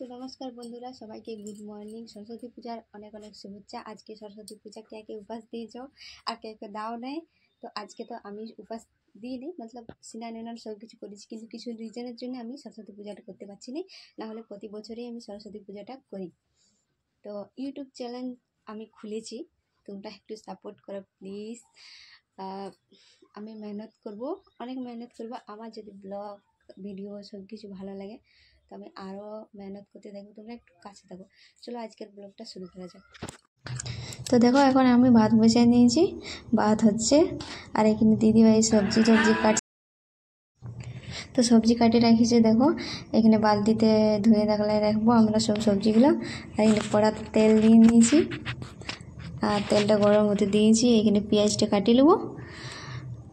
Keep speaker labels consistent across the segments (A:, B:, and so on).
A: তো নমস্কার বন্ধুরা, সবাইকে গুড মর্নিং। সরস্বতী পূজার অনেক অনেক শুভেচ্ছা। আজকে সরস্বতী পূজা কে কে উপাস দিয়েছ আর কে কে দাও নাই। তো আজকে তো আমি উপাস দিইনি, মতলব স্নান উনান সব কিছু করেছি, কিন্তু কিছু রিজনের জন্য আমি সরস্বতী পূজাটা করতে পারছি না। নাহলে প্রতি বছরই আমি সরস্বতী পূজাটা করি। তো ইউটিউব চ্যানেল আমি খুলেছি, তোমরা একটু সাপোর্ট করো প্লিজ। আমি মেহনত করব, অনেক মেহনত করব। আমার যদি ব্লগ ভিডিও সব কিছু ভালো লাগে তো আমি আরও মেহনত করতে থাকবো, তোমরা একটু কাছে থাকো। চলো আজকের ব্লগটা শুরু করা যাক। তো দেখো এখন আমি ভাত বসিয়ে নিয়েছি, ভাত হচ্ছে, আর এখানে দিদিভাই সবজি কাট। তো সবজি কাটে রাখিছে, দেখো এখানে বালতিতে ধুয়ে রাখলে রাখবো আমরা সব সবজিগুলো। আর এখানে কড়াতে তেল দিয়ে নিয়েছি, আর তেলটা গরম হতে দিয়েছি। এখানে পেঁয়াজটা কাটিয়ে নেবো,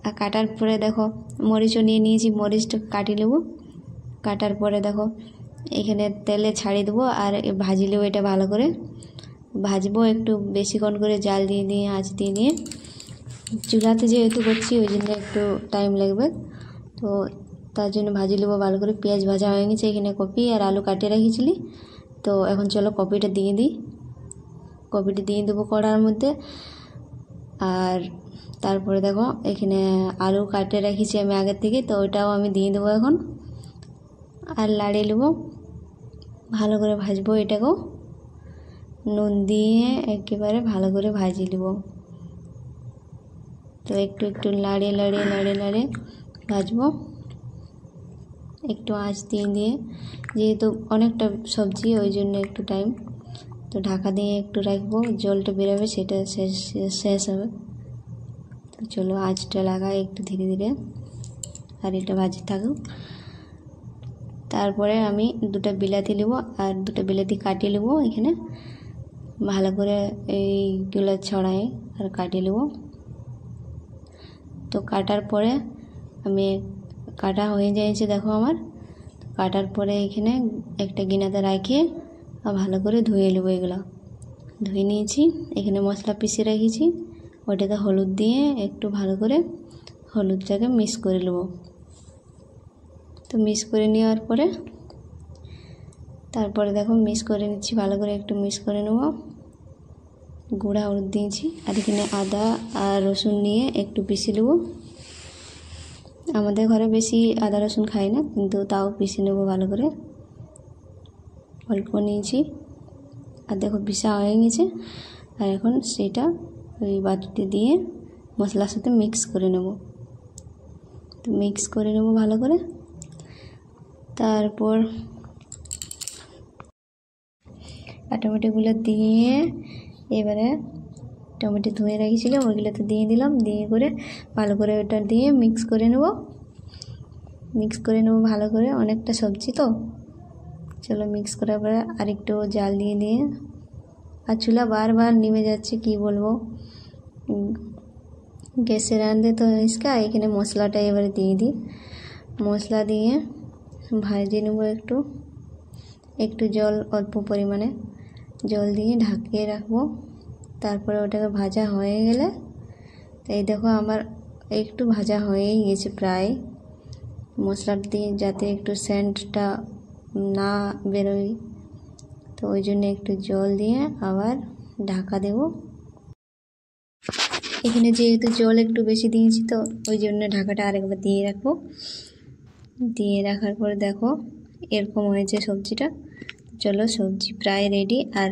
A: আর কাটার পরে দেখো মরিচও নিয়ে নিয়েছি, মরিচটা কাটিয়ে নেবো। কাটার পরে দেখো এখানে তেলে ছাড়িয়ে দেবো আর ভাজি নেবো। এটা ভালো করে ভাজবো, একটু বেশিক্ষণ করে জাল দিয়ে নিয়ে আঁচ দিয়ে নিয়ে। চুলাতে যেহেতু করছি ওই জন্য একটু টাইম লাগবে, তো তার জন্য ভাজি নেবো ভালো করে। পেঁয়াজ ভাজা হয়ে গেছে, এখানে কপি আর আলু কাটিয়ে রেখেছিলি। তো এখন চলো কপিটা দিয়ে দিই। কপিটা দিয়ে দেবো কড়ার মধ্যে। আর তারপরে দেখো এখানে আলু কাটিয়ে রেখেছি আমি আগের থেকে, তো ওইটাও আমি দিয়ে দেবো এখন। আর লাড়িয়ে নেবো, ভালো করে ভাজবো এটাকেও। নুন দিয়ে একেবারে ভালো করে ভাজি নেব। তো একটু একটু লাড়িয়ে লাড়িয়ে লাড়িয়ে লাড়িয়ে ভাজবো, একটু আঁচ দিয়ে দিয়ে। যেহেতু অনেকটা সবজি ওই জন্য একটু টাইম, তো ঢাকা দিয়ে একটু রাখবো, জলটা বেরোবে সেটা শেষ হবে। তো চলো আঁচটা লাগাই একটু ধীরে ধীরে, আর এটা ভাজতে থাকুক। তারপরে আমি দুটো বিলাতি নেবো, আর দুটো বিলাতি কাটিয়ে নেবো। এখানে ভালো করে এইগুলো ছড়াই আর কাটিয়ে নেবো। তো কাটার পরে আমি কাটা হয়ে যাইছে দেখো আমার। কাটার পরে এখানে একটা গিনাতে রাখিয়ে আর ভালো করে ধুয়ে নেবো। এগুলো ধুয়ে নিয়েছি, এখানে মশলা পিষে রেখেছি, ওটাতে হলুদ দিয়ে একটু ভালো করে হলুদটাকে মিক্স করে নেবো। তো মিক্স করে নেওয়ার পরে তারপরে দেখো মিক্স করে নিচ্ছি ভালো করে, একটু মিক্স করে নেবো। গুঁড়া হলুদ দিয়েছি, আর এখানে আদা আর রসুন নিয়ে একটু পিষে নেবো। আমাদের ঘরে বেশি আদা রসুন খাই না, কিন্তু তাও পিষে নেবো ভালো করে। অল্প নিয়েছি, আর দেখো পিষা হয়ে গেছে। আর এখন সেটা ওই বাটিতে দিয়ে মশলার সাথে মিক্স করে নেব। তো মিক্স করে নেব ভালো করে। তারপর টমেটোগুলো দিয়ে এবারে টমেটো ধুয়ে রেখেছিলাম ওইগুলোতে দিয়ে দিলাম, দিয়ে করে ভালো করে ওটা দিয়ে মিক্স করে নেব ভালো করে। অনেকটা সবজি তো, চলো মিক্স করার পরে আরেকটু জাল দিয়ে দিয়ে। আর চুলা বারবার নিভে যাচ্ছে, কি বলবো, গ্যাসে রাঁধতে তো ইসকা। এখানে মশলাটা এবারে দিয়ে দিই, মশলা দিয়ে ভাজিয়ে নেব। একটু জল, অল্প পরিমাণে জল দিয়ে ঢাকিয়ে রাখবো। তারপরে ওটাকে ভাজা হয়ে গেলে, এই দেখো আমার একটু ভাজা হয়েই গেছে প্রায়। মশলা দিয়ে যাতে একটু সেন্টটা না বেরোয়, তো ওই জন্য একটু জল দিয়ে আবার ঢাকা দেব। এখানে যেহেতু জল একটু বেশি দিয়েছি, তো ওই জন্য ঢাকাটা আরেকবার দিয়ে রাখবো। দিয়ে রাখার পরে দেখো এরকম হয়েছে সবজিটা। চলো সবজি প্রায় রেডি। আর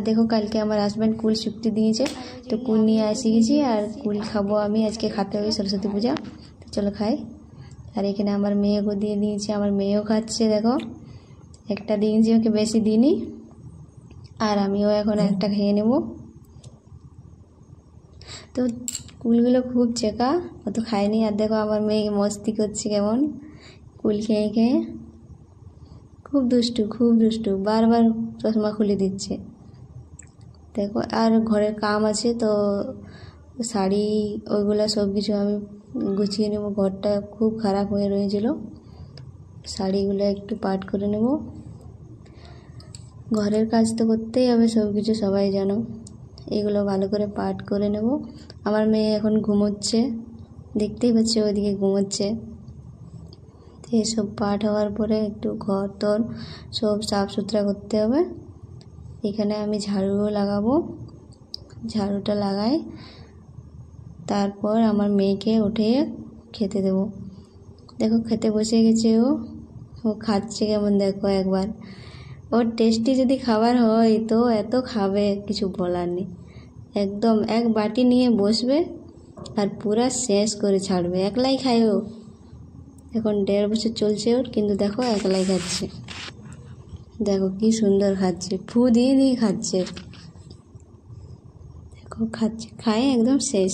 A: দেখো কালকে আমার হাজব্যান্ড কুল শুকতে দিয়েছে, তো কুল নিয়ে এসে গেছি। আর কুল খাবো আমি, আজকে খাতে হবে সরস্বতী পূজা। তো চলো খাই। আর এখানে আমার মেয়েকেও দিয়ে দিয়েছি, আমার মেয়েও খাচ্ছে। দেখো একটা দিয়েছি, ওকে বেশি দিইনি, আর আমিও এখন একটা খেয়ে নেব। তো কুলগুলো খুব চেকা, অত খায়নি। আর দেখো আমার মেয়ে মস্তি করছে কেমন, কুল খেয়ে খেয়ে। খুব দুষ্টু, বারবার চশমা খুলে দিচ্ছে। দেখো আর ঘরের কাম আছে, তো শাড়ি ওইগুলো সব কিছু আমি গুছিয়ে নেব। ঘরটা খুব খারাপ হয়ে রয়েছিল, শাড়িগুলো একটু পাট করে নেব। ঘরের কাজ তো করতেই হবে সব কিছু, সবাই জানো। এগুলো ভালো করে পাট করে নেব। আমার মেয়ে এখন ঘুমোচ্ছে, দেখতেই পাচ্ছে ওইদিকে ঘুমোচ্ছে। এসব পাঠ হওয়ার পরে একটু ঘর টর সব সাফ সুতরা করতে হবে। এখানে আমি ঝাড়ুও লাগাবো, ঝাড়ুটা লাগাই, তারপর আমার মেয়েকে উঠিয়ে খেতে দেবো। দেখো খেতে বসে গেছে ও খাচ্ছে কেমন দেখো একবার। ওর টেস্টি যদি খাবার হয় তো এত খাবে কিছু বলার নেই। একদম এক বাটি নিয়ে বসবে আর পুরা শেষ করে ছাড়বে। একলাই খায় ও, এখন 1.5 বছর চলছে ওর, কিন্তু দেখো একলাই খাচ্ছে। দেখো কি সুন্দর খাচ্ছে, ফু দিয়ে দিয়ে খাচ্ছে। দেখো খাচ্ছে, খায় একদম শেষ।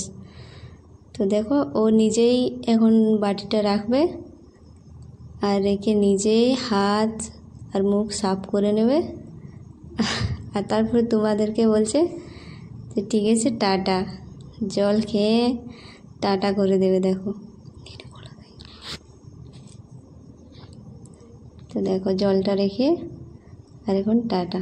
A: তো দেখো ও নিজেই এখন বাটিটা রাখবে আর রেখে নিজেই হাত আর মুখ সাফ করে নেবে। আর তারপরে তোমাদেরকে বলছে যে ঠিক আছে টাটা, জল খেয়ে টাটা করে দেবে। দেখো তো দেখো জলটা রেখে আর এখন টাটা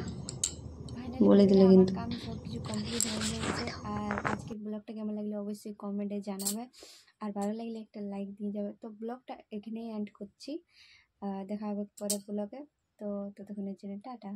A: বলে দিল। কিন্তু কাম সব কিছু কমপ্লিট হয়ে গেছে। আর আজকের ব্লগটা কেমন লাগলো অবশ্যই কমেন্টে জানাবে, আর ভালো লাগলে একটা লাইক দিয়ে যাবে। তো ব্লগটা এখানেই এন্ড করছি, দেখা হবে পরের ব্লগে। তো ততক্ষণের জন্য টাটা।